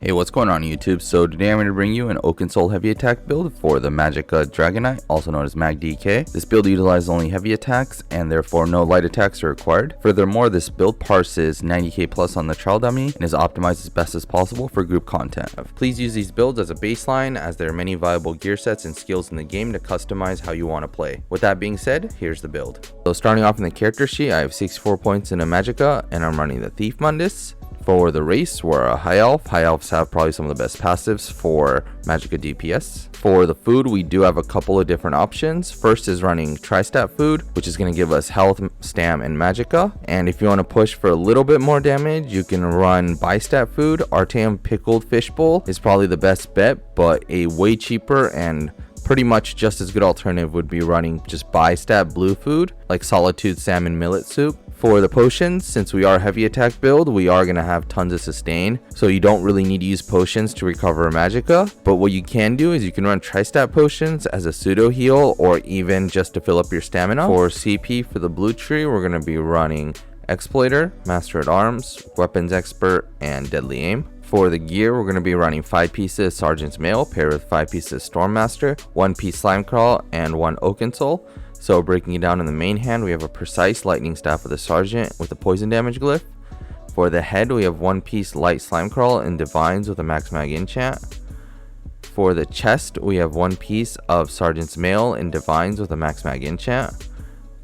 Hey, what's going on YouTube? So today I'm going to bring you an Oakensoul heavy attack build for the Magicka Dragonknight, also known as Magdk. This build utilizes only heavy attacks and therefore no light attacks are required. Furthermore, this build parses 90k plus on the trial dummy and is optimized as best as possible for group content. Please use these builds as a baseline, as there are many viable gear sets and skills in the game to customize how you want to play. With that being said, here's the build. So starting off in the character sheet, I have 64 points in a Magicka and I'm running the Thief Mundus. For the race, we're a high elf. High elves have probably some of the best passives for Magicka DPS. For the food, we do have a couple of different options. First is running tri-stat food, which is going to give us health, stam, and Magicka. And if you want to push for a little bit more damage, you can run bi-stat food. Artem pickled fishbowl is probably the best bet, but a way cheaper and pretty much just as good alternative would be running just bi-stat blue food, like Solitude Salmon Millet Soup. For the potions, since we are a heavy attack build, we are going to have tons of sustain, so you don't really need to use potions to recover a Magicka. But what you can do is you can run tri-stat potions as a pseudo heal or even just to fill up your stamina. For CP for the blue tree, we're going to be running Exploiter, Master at Arms, Weapons Expert, and Deadly Aim. For the gear, we're going to be running 5 pieces Sergeant's Mail paired with 5 pieces Stormmaster, 1 piece Slime Crawl, and 1 Oakensoul. So breaking it down in the main hand, we have a precise lightning staff of the sergeant with a poison damage glyph. For the head, we have 1 piece light slime crawl and divines with a max mag enchant. For the chest, we have 1 piece of sergeant's mail and divines with a max mag enchant.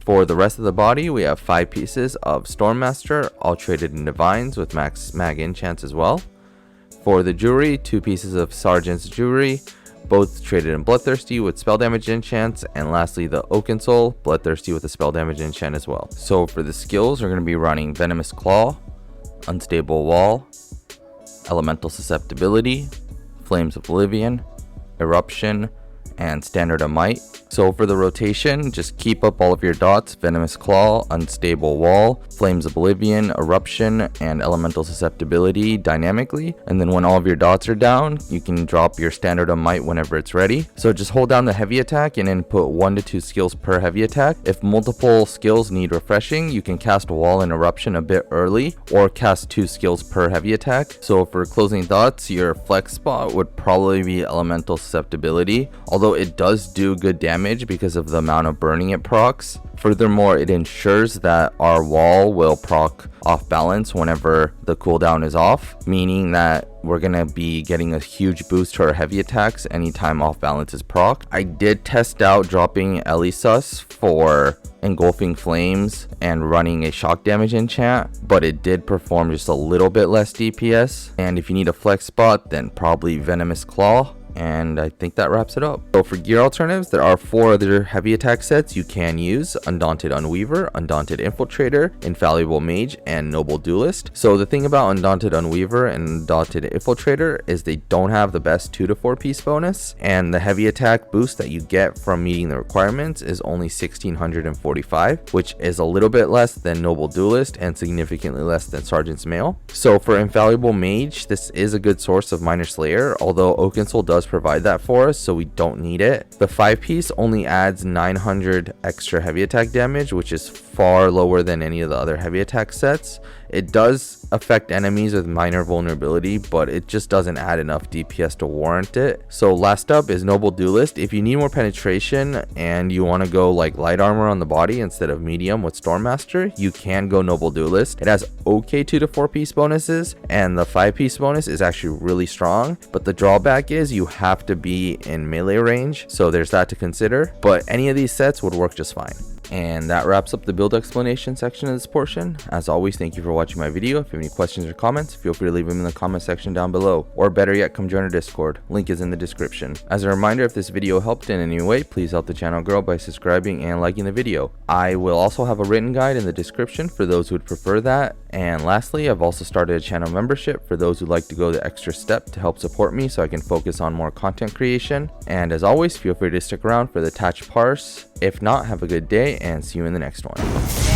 For the rest of the body, we have 5 pieces of Stormmaster, all traded in divines with max mag enchants as well. For the jewelry, 2 pieces of sergeant's jewelry, both traded in Bloodthirsty with spell damage enchants, and lastly the Oakensoul, Bloodthirsty with a spell damage enchant as well. So for the skills, we're going to be running Venomous Claw, Unstable Wall, Elemental Susceptibility, Flames of Oblivion, Eruption, and Standard of Might. So for the rotation, just keep up all of your dots: Venomous Claw, Unstable Wall, Flames of Oblivion, Eruption, and Elemental Susceptibility dynamically. And then when all of your dots are down, you can drop your Standard of Might whenever it's ready. So just hold down the heavy attack and input 1 to 2 skills per heavy attack. If multiple skills need refreshing, you can cast Wall and Eruption a bit early or cast 2 skills per heavy attack. So for closing thoughts, your flex spot would probably be Elemental Susceptibility, although it does do good damage because of the amount of burning it procs. Furthermore, it ensures that our wall will proc off balance whenever the cooldown is off, meaning that we're gonna be getting a huge boost to our heavy attacks anytime off balance is proc. I did test out dropping Elisus for Engulfing Flames and running a shock damage enchant, but it did perform just a little bit less DPS. And if you need a flex spot, then probably Venomous Claw. And I think that wraps it up. So for gear alternatives, there are 4 other heavy attack sets you can use: Undaunted Unweaver, Undaunted Infiltrator, Infallible Mage, and Noble Duelist. So the thing about Undaunted Unweaver and Undaunted Infiltrator is they don't have the best 2 to 4 piece bonus, and the heavy attack boost that you get from meeting the requirements is only 1645, which is a little bit less than Noble Duelist and significantly less than Sergeant's Mail. So for Infallible Mage, this is a good source of Minor Slayer, although Oakensoul does provide that for us, so we don't need it. The 5 piece only adds 900 extra heavy attack damage, which is far lower than any of the other heavy attack sets. It does affect enemies with minor vulnerability, but it just doesn't add enough DPS to warrant it. So last up is Noble Duelist. If you need more penetration and you want to go like light armor on the body instead of medium with Stormmaster, you can go Noble Duelist. It has okay 2 to 4 piece bonuses, and the 5 piece bonus is actually really strong, but the drawback is you have to be in melee range, so there's that to consider. But any of these sets would work just fine. And that wraps up the build explanation section of this portion. As always, thank you for watching my video. If you have any questions or comments, feel free to leave them in the comment section down below, or better yet, come join our Discord. Link is in the description. As a reminder, if this video helped in any way, please help the channel grow by subscribing and liking the video. I will also have a written guide in the description for those who would prefer that. And lastly, I've also started a channel membership for those who like to go the extra step to help support me so I can focus on more content creation. And as always, feel free to stick around for the attached parse. If not, have a good day and see you in the next one.